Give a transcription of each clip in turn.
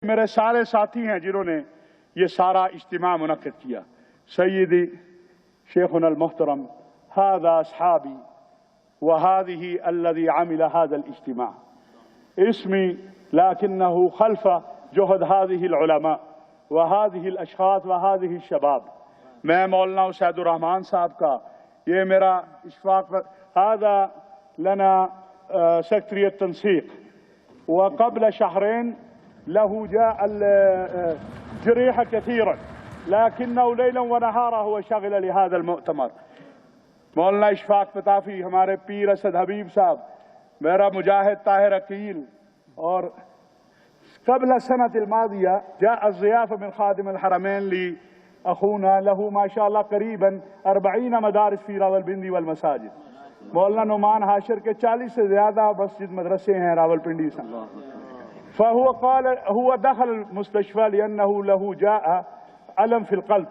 میرے سارے ساتھی ہیں جنہوں نے یہ سارا اجتماع منعقد کیا. سیدی شیخنا المحترم هذا اصحابی وهذه الذي عمل هذا الاجتماع اسمي لكنه خلف جهد هذه العلماء وهذه الاشخاص وهذه الشباب. میں مولانا سعید الرحمان صاحب کا یہ میرا اشفاق هذا لنا سیکٹری التنسيق وقبل شهرين له جاء الجريحة كثيرا لكنه ليلا ونهارا هو شغل لهذا المؤتمر. مولانا اشفاق فتافی ہمارے پیر اسد حبیب صاحب میرا مجاہد طاہر عقیل اور قبل السنة الماضية جاء الضيافة من خادم الحرمين لأخونا له ما شاء الله قريبا 40 مدارس في راولپنڈی والمساجد. مولانا نعمان حاشر کے 40 سے زیادہ مسجد مدرسے ہیں راولپنڈی سے. فهو قال هو دخل المستشفى لأنه له جاء ألم في القلب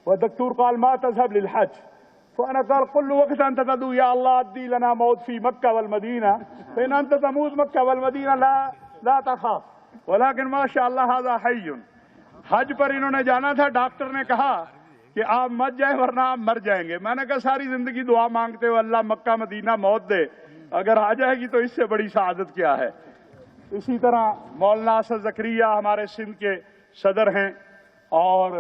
والدكتور قال ما تذهب للحج. فأنا قال كل وقت أنت تدعو يا الله أدي لنا موت في مكة والمدينة فإن أنت تموت مكة والمدينة لا تخاف ولكن ما شاء الله هذا حي. حج پر انہوں نے جانا تھا. ڈاکٹر نے کہا کہ آپ مت جائیں ورنہ آپ مر جائیں گے. میں نے کہا ساری زندگی دعا مانگتے ہو اللہ مکہ مدینہ موت دے, اگر آ جائے گی تو اس سے بڑی سعادت کیا ہے. اسی طرح مولانا اسد زکریا ہمارے سندھ کے صدر ہیں اور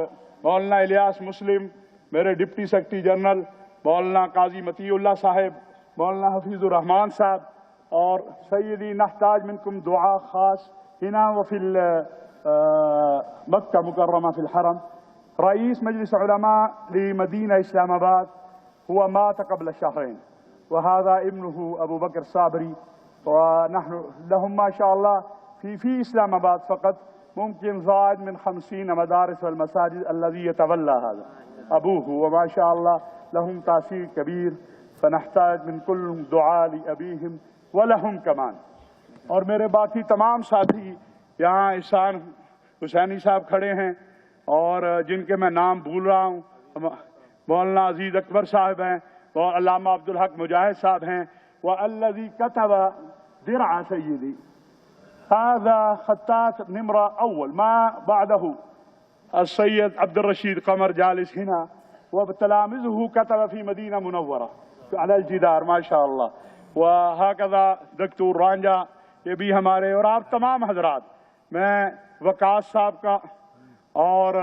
مولانا الیاس مسلم میرے ڈپٹی سیکرٹری جنرل, مولانا قاضی مطیع اللہ صاحب, مولانا حفیظ الرحمان صاحب اور سیدی نحتاج منکم دعا خاص هنا وفي مکہ مکرمہ في الحرم. رئيس مجلس علماء لمدينة إسلام آباد هو مات قبل شهرين وهذا ابنه أبو بكر صابري ونحن لهم ما شاء الله في إسلام آباد فقط ممكن زائد من 50 مدارس والمساجد الذي يتولى هذا أبوه وما شاء الله لهم تأثير كبير فنحتاج من كلهم دعاء لأبيهم ولهم كمان. اور میرے باقی تمام ساتھی یہاں احسان حسینی صاحب کھڑے ہیں اور جن کے میں نام بھول رہا ہوں, مولانا عزیز اکبر صاحب ہیں اور علامہ عبدالحق مجاہد صاحب ہیں. والذي كتب درع سيدي هذا خطاط نمرة أول ما بعده السيد عبد الرشيد قمر جالس هنا وتلامذه كتب في مدينة منورة على الجدار ما شاء الله. وهكذا دكتور رانجا یہ بھی ہمارے اور آپ تمام حضرات. میں وقاص صاحب کا اور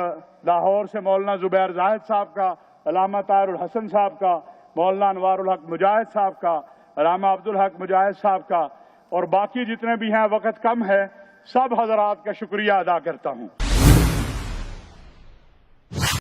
لاہور سے مولانا زبیر زاہد صاحب کا, علامہ طاہر الحسن صاحب کا, مولانا انوار الحق مجاہد صاحب کا, علامہ عبدالحق مجاہد صاحب کا اور باقی جتنے بھی ہیں, وقت کم ہے, سب حضرات کا شکریہ ادا کرتا ہوں.